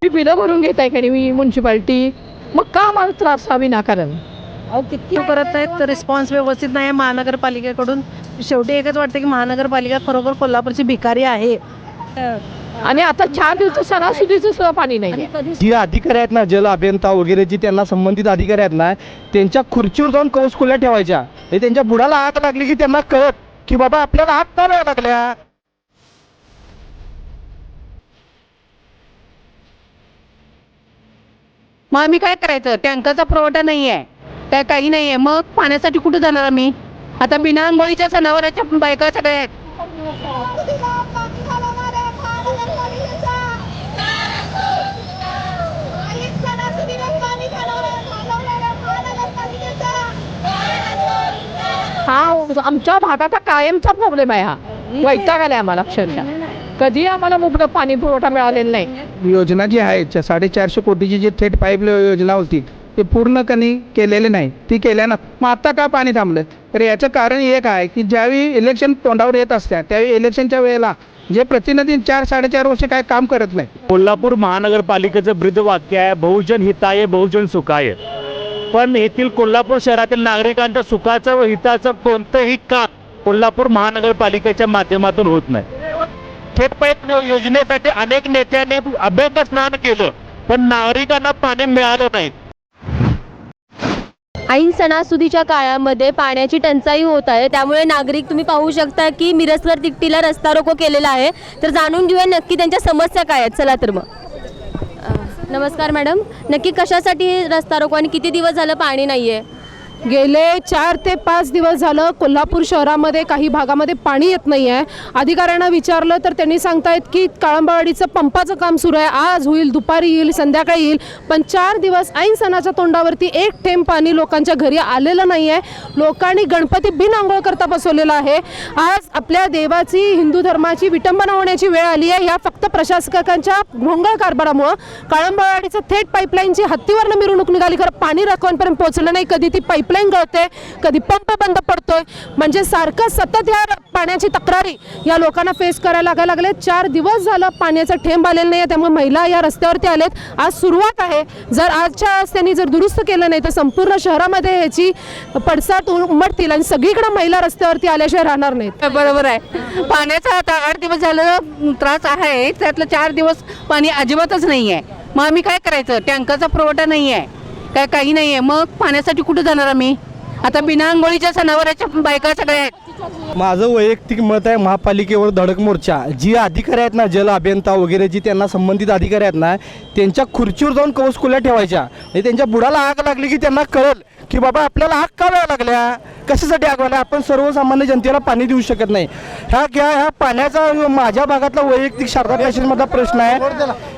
मी बिलं भरून घेत आहे का नाही म्युन्सिपाल्टी, मग का आम्हाला त्रास हा विनाकारण? अहो किती करत आहेत, रिस्पॉन्स व्यवस्थित नाही आहे महानगरपालिकेकडून. शेवटी एकच वाटतं की महानगरपालिका खरोखर कोल्हापूरची भिकारी आहे. आणि आता 4 दिवस सणासुदीचं सुद्धा पाणी नाही. जी अधिकारी आहेत ना, जल अभियंता वगैरे जी त्यांना संबंधित अधिकारी आहेत ना, त्यांच्या खुर्चीवर जाऊन कवच खुल्या ठेवायच्या. त्यांच्या बुडाला आग लागली की त्यांना कळत की बाबा आपल्याला आग का नाही लागल्या. मग आम्ही काय करायचं? टँकरचा पुरवठा नाही आहे, काय काही नाही आहे, मग पाण्यासाठी कुठे जाणार आम्ही? आता बिना आंघोळीच्या सणावाराच्या बायका सगळ्या आहेत. हा आमच्या भागाचा कायमचा प्रॉब्लेम आहे. हा वैताग आलाय आम्हाला अक्षरशः. कधी आम्हाला मुबलक पाणी पुरवठा मिळालेला नाही. योजना जी आहे 450 कोटीची जी थेट पाईप योजना होती ते पूर्ण कधी केलेले नाही. ती केल्यानं मग आता का पाणी थांबलं? तर याचं कारण एक आहे की ज्यावेळी इलेक्शन तोंडावर येत असतात त्यावेळी इलेक्शनच्या वेळेला जे प्रतिनिधी 4-4.5 वर्ष काय काम करत नाही. कोल्हापूर महानगरपालिकेचं ब्रीदवाक्य आहे, बहुजन हिताय बहुजन सुखाय. पण येथील कोल्हापूर शहरातील नागरिकांच्या सुखाचं व हिताचं कोणतंही काम कोल्हापूर महानगरपालिकेच्या माध्यमातून होत नाही. थेट पाईप योजनेसाठी अनेक नेत्यांनी अभ्यंग स्नान केलं, पण नागरिकांना पाणी मिळालं नाही. ऐन सणासुदीच्या काळामध्ये पाण्याची टंचाई होत आहे, त्यामुळे नागरिक तुम्ही पाहू शकता की मिरजकर तिकटीला रस्ता रोको केलेला आहे. तर जाणून घेऊया नक्की त्यांच्या समस्या काय आहेत. चला तर मग नमस्कार मॅडम, नक्की कशासाठी रस्ता रोको आणि किती दिवस झालं पाणी नाही आहे? गेले 4 ते 5 दिवस झालं कोल्हापूर शहरामध्ये काही भागामध्ये पाणी येत नाही आहे. अधिकाऱ्यांना विचारलं तर त्यांनी सांगतायत की काळंबावाडीचं पंपाचं काम सुरू आहे, आज होईल, दुपारी येईल, संध्याकाळी येईल. पण 4 दिवस ऐन सणाच्या तोंडावरती एक थेंब पाणी लोकांच्या घरी आलेलं नाही आहे. लोकांनी गणपती बिन आंघोळ करता बसवलेला आहे. आज आपल्या देवाची, हिंदू धर्माची विटंबना होण्याची वेळ आली आहे. या फक्त प्रशासकांच्या भोंगळ कारभारामुळं काळंबावाडीचं थेट पाईपलाईनची हत्तीवरनं मिरवणूक निघाली, खरं पाणी राखवांपर्यंत पोहोचलं नाही. कधी ती पाईपलाईन गळते, कधी पंप बंद पडतोय. म्हणजे सारखं सतत या पाण्याची तक्रारी या लोकांना फेस करायला लागायला लागले. 4 दिवस झालं पाण्याचं थेंब आलेलं नाही, त्यामुळे महिला या रस्त्यावरती आलेत. आज सुरुवात आहे. जर आजच्या आज त्यांनी जर दुरुस्त केलं नाही तर संपूर्ण शहरामध्ये याची पडसाद उमटतील आणि सगळीकडे महिला रस्त्यावरती आल्याशिवाय राहणार नाहीत. बरोबर आहे. पाण्याचा आता 8 दिवस झालं त्रास आहे, त्यातलं 4 दिवस पाणी अजिबातच नाही आहे. मग आम्ही काय करायचं? टँकरचा पुरवठा नाही आहे, काय काही नाही आहे, मग पाण्यासाठी कुठे जाणार आम्ही? आता बिना आंघोळीच्या सणावाराच्या बायका सगळ्या आहेत. माझं वैयक्तिक मत आहे, महापालिकेवर धडक मोर्चा. जी अधिकारी आहेत ना, जल अभियंता वगैरे जी त्यांना संबंधित अधिकारी आहेत ना, त्यांच्या खुर्चीवर जाऊन कवच खुल्या ठेवायच्या. त्यांच्या बुडाला आग लागली की त्यांना कळल की बाबा आपल्याला आग का वेळा लागल्या, कशासाठी आग लागल्या. आपण सर्वसामान्य जनतेला पाणी देऊ शकत नाही. ह्या पाण्याचा माझ्या भागातला वैयक्तिक शारदा पॅशनमधला प्रश्न आहे.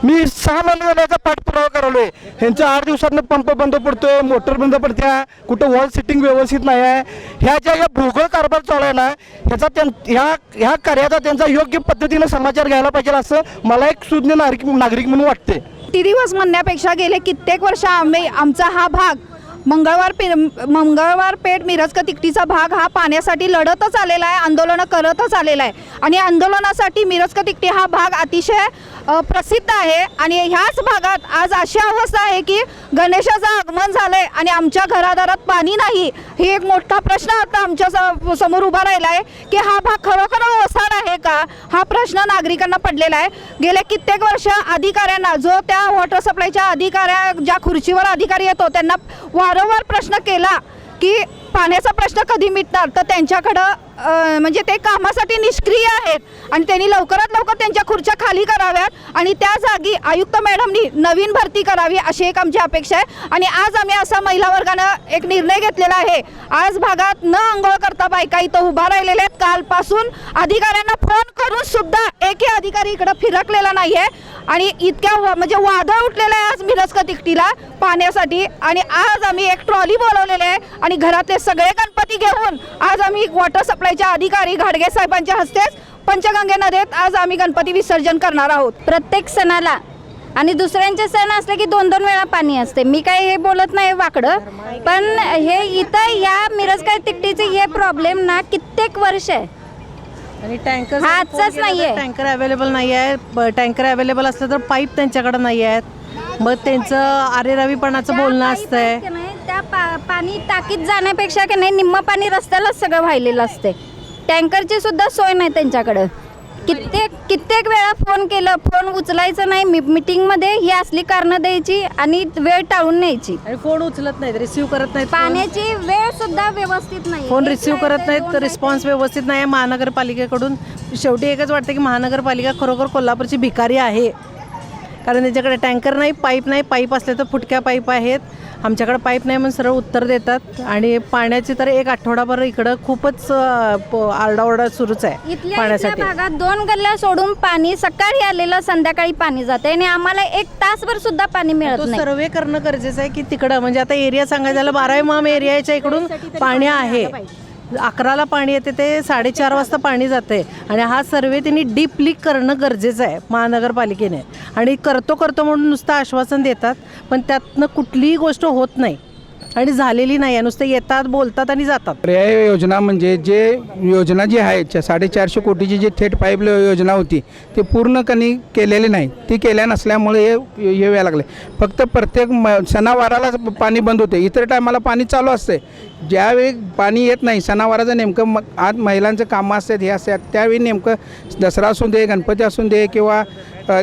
मी 6 महिने झाल्याचा पाठपुरावा करालोय. ह्यांच्या 8 दिवसातनं पंप बंद पडतोय, मोटर बंद पडत्या, कुठं वॉल सिटिंग व्यवस्थित नाही आहे. ह्या ज्या भोगळ कारभार चालू आहे ना, ह्याचा ह्या कार्याचा त्यांचा योग्य पद्धतीनं समाचार घ्यायला पाहिजे असं मला एक सुज्ञ नागरिक म्हणून वाटते. किती दिवस म्हणण्यापेक्षा गेले कित्येक वर्ष आमचा हा भाग मंगळवार पेठ मिरज तिकटीचा भाग हा पाण्यासाठी लढतच आलेला आहे, आंदोलनं करतच आलेला आहे. आणि आंदोलनासाठी मिरज तिकटी हा भाग अतिशय प्रसिद्ध आहे. आणि ह्याच भागात आज अशी अवस्था आहे की गणेशाचं आगमन झालंय आणि आमच्या घरादारात पाणी नाही. हे एक मोठा प्रश्न आता आमच्या समोर उभा राहिला आहे की हा भाग खरोखर ओसाड आहे का, हा प्रश्न नागरिकांना पडलेला आहे. गेले कित्येक वर्ष अधिकाऱ्यांना, जो त्या वॉटर सप्लायच्या ज्या खुर्चीवर अधिकारी येतो त्यांना वारंवार प्रश्न केला की पाण्याचा प्रश्न कधी मिटणार, तर त्यांच्याकडं म्हणजे ते कामासाठी निष्क्रिय आहेत आणि त्यांनी लवकरात लवकर त्यांच्या खुर्च्या खाली कराव्यात आणि त्या जागी आयुक्त मॅडमनी नवीन भरती करावी अशी एक आमची अपेक्षा आहे. आणि आज आम्ही असा महिला वर्गानं एक निर्णय घेतलेला आहे. आज भागात न आंघोळ करता बायका इथं उभा राहिलेल्या आहेत. कालपासून अधिकाऱ्यांना फोन करून सुद्धा एकही अधिकारी इकडं फिरकलेला नाही आहे. आणि इतक्या म्हणजे वादळ उठलेलं आहे आज मिरज तिकटीला पाण्यासाठी. आणि आज आम्ही एक ट्रॉली बोलवलेली आहे आणि घरातले सगळे गणपती घेऊन आज आम्ही वॉटर सप्लायच्या अधिकारी घाडगे साहेबांच्या हस्तेच पंचगंगे नदीत आज आम्ही गणपती विसर्जन करणार आहोत. प्रत्येक सणाला आणि दुसऱ्यांचे सण असले की 2-2 वेळा पाणी असते. मी काही हे बोलत नाही वाकडं, पण हे इथं या मिरज तिकटीचे हे प्रॉब्लेम ना कित्येक वर्ष आहे. आणि टँकर हा आजचाच नाहीये. टँकर अवेलेबल नाही आहे. टँकर अवेलेबल असलं तर पाईप त्यांच्याकडे नाही आहेत. मग त्यांचं आरेरावीपणाचं बोलणं असतंय. त्या पाणी टाकीत जाण्यापेक्षा की नाही निम्म पाणी रस्त्यालाच सगळं वाहिलेलं असते. टँकरची सुद्धा सोय नाही त्यांच्याकडं. कित्येक वेळा फोन केलं, फोन उचलायचं नाही. मीटिंगमध्ये ही असली कारणं द्यायची आणि वेळ टाळून न्यायची. आणि फोन उचलत नाहीत, रिसिव्ह करत नाहीत. पाण्याची वेळ सुद्धा व्यवस्थित नाही. फोन रिसिव्ह करत नाहीत, रिस्पॉन्स व्यवस्थित नाही आहे महानगरपालिकेकडून. शेवटी एकच वाटतं की महानगरपालिका खरोखर कोल्हापूरची भिकारी आहे. कारण त्यांच्याकडे टँकर नाही, पाईप नाही. पाईप असले तर फुटक्या पाईप आहेत. आमच्याकडे पाईप नाही म्हणून सरळ उत्तर देतात. आणि पाण्याची तर एक आठवडाभर इकडं खूपच आरडाओरडा सुरूच आहे इथल्या पाण्यासाठी. भागात 2 गल्ल्या सोडून पाणी सकाळी आलेलं संध्याकाळी पाणी जाते आणि आम्हाला 1 तासभर सुद्धा पाणी मिळत तो नाही. सर्वे करणं गरजेचं आहे की तिकडं म्हणजे आता एरिया सांगायचं झालं 12 माम एरियाच्या इकडून पाणी आहे. 11ला पाणी येते ते 4:30 वाजता पाणी जाते. आणि हा सर्वे त्यांनी डीपली करणं गरजेचं आहे महानगरपालिकेने. आणि करतो म्हणून नुसतं आश्वासन देतात पण त्यातनं कुठलीही गोष्ट होत नाही आणि झालेली नाही आहे. नुसतं येतात, बोलतात आणि जातात. पर्याय योजना म्हणजे जे योजना जी आहे 450 कोटीची जी थेट पाईप योजना होती ती पूर्ण कधी केलेली नाही. ती केल्या नसल्यामुळे हे व्हायला लागले. फक्त प्रत्येक सणावाराला पाणी बंद होते. इतर टायमाला पाणी चालू असते. ज्यावेळी पाणी येत नाही सणावाराचं नेमकं आज महिलांचं कामं असतात हे असतात त्यावेळी नेमकं दसरा असू दे, गणपती असू दे किंवा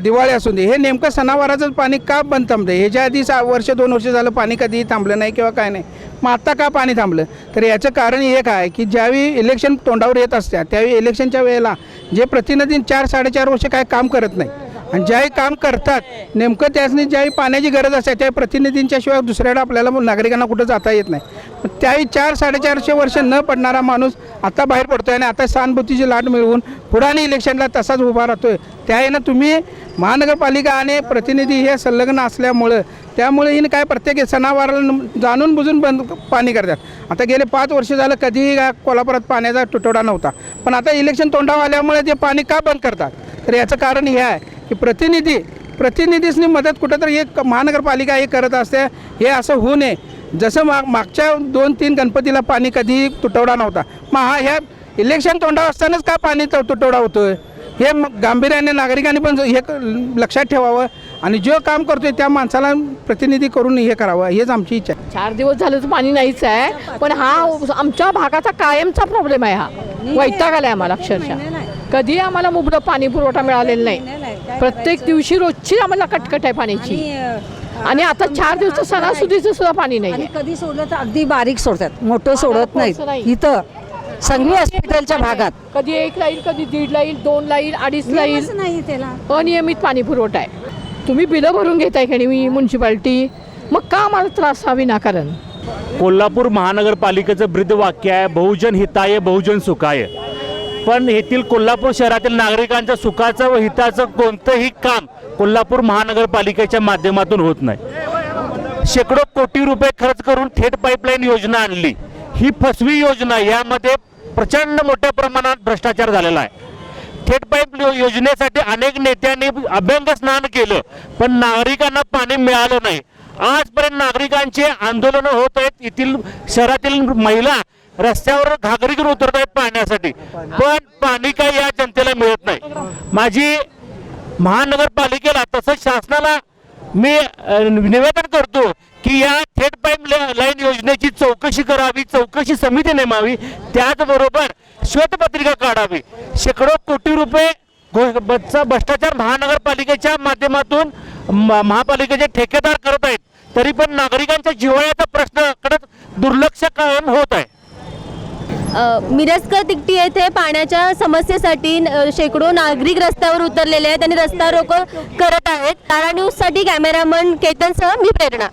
दिवाळी असू दे हे नेमकं सणावाराचं पाणी का बंद थांबतं. ह्याच्या आधी 2 वर्ष झालं पाणी कधीही थांबलं नाही किंवा काय नाही. मग आत्ता का पाणी थांबलं तर याचं कारण एक आहे की ज्यावेळी इलेक्शन तोंडावर येत असतात त्यावेळी इलेक्शनच्या वेळेला जे प्रतिनिधी 4-4.5 वर्ष काय काम करत नाही आणि ज्याही काम करतात नेमकं त्यासनी ज्याही पाण्याची गरज असते त्या प्रतिनिधींच्या शिवाय दुसऱ्याकडे आपल्याला नागरिकांना कुठं जाता येत नाही. त्याही 4-4.5 वर्ष न पडणारा माणूस आता बाहेर पडतोय आणि आता सहानुभूतीची लाट मिळवून पुढे इलेक्शनला तसाच उभा राहतोय. त्यावेळेला तुम्ही महानगरपालिका आणि प्रतिनिधी हे संलग्न असल्यामुळं त्यामुळे हिने काय प्रत्येक सणावाराला जाणून बुजून बंद पाणी करतात. आता गेले 5 वर्ष झालं कधीही कोल्हापुरात पाण्याचा तुटवडा नव्हता पण आता इलेक्शन तोंडावर आल्यामुळे ते पाणी का बंद करतात तर याचं कारण हे आहे की प्रतिनिधीसनी मदत कुठंतरी एक महानगरपालिका हे करत असते. हे असं होऊ नये. जसं मागच्या 2-3 गणपतीला पाणी कधी तुटवडा नव्हता मग ह्या इलेक्शन तोंडावर असतानाच का पाणी तुटवडा होतोय हे गांभीर्याने नागरिकांनी पण हे लक्षात ठेवावं आणि जो काम करतोय त्या माणसाला प्रतिनिधी करून हे करावं हेच आमची इच्छा आहे. 4 दिवस झालं तर पाणी नाहीच आहे पण हा आमच्या भागाचा कायमचा प्रॉब्लेम आहे. हा वैताग आलाय आम्हाला अक्षरशः. कधी आम्हाला मुबलक पाणी पुरवठा मिळालेला नाही. प्रत्येक दिवशी रोजची आम्हाला कटकट आहे पाण्याची आणि आता 4 दिवस सणासुदीचं सुद्धा पाणी नाही. कधी सोडलं तर अगदी बारीक सोडतात, मोठं सोडत नाहीत. इथं संघवी हॉस्पिटलच्या भागात कधी 1 ला येईल, कधी 1.5 ला येईल, 2 ला येईल, 2.5 ला येईल. नाही त्याला अनियमित पाणी पुरवठा आहे. तुम्ही बिलं भरून घेताय की नाही म्युन्सिपाल्टी मग का आम्हाला त्रास हा विनाकारण. कोल्हापूर महानगरपालिकेचं ब्रीद वाक्य आहे बहुजन हिताय बहुजन सुखाय. पण येथील कोल्हापूर शहरातील नागरिकांच्या सुखाचं व हिताचं कोणतंही काम कोल्हापूर महानगरपालिकेच्या माध्यमातून होत नाही. शेकडो कोटी रुपये खर्च करून थेट पाईपलाईन योजना आणली. ही फसवी योजना. यामध्ये प्रचंड मोठ्या प्रमाणात भ्रष्टाचार झालेला आहे. थेट पाईप योजनेसाठी अनेक नेत्यांनी अभ्यंग स्नान केलं पण नागरिकांना पाणी मिळालं नाही. आजपर्यंत नागरिकांचे आंदोलनं होत आहेत. येथील शहरातील महिला रस्त्यावर घागरी घेऊन उतरत आहेत पाण्यासाठी पण पाणी काही या जनतेला मिळत नाही. माझी महानगरपालिकेला तसंच शासनाला मी निवेदन करतो की या थेट पाईप लाईन योजनेची चौकशी करावी, चौकशी समिती नेमावी, त्याचबरोबर श्वेतपत्रिका काढावी. शेकडो कोटी रुपये भ्रष्टाचार महानगरपालिकेच्या माध्यमातून महापालिकेचे ठेकेदार करत आहेत तरी पण नागरिकांच्या जिव्हाळ्याचा प्रश्नाकडे दुर्लक्ष कायम होत आहे. मिरजकर तिकटी येथे पाण्याच्या समस्येसाठी शेकडो नागरिक रस्त्यावर उतरलेले आहेत आणि रस्ता रोको करत आहेत. तारा न्यूजसाठी कॅमेरामन केतनसह मी प्रेरणा.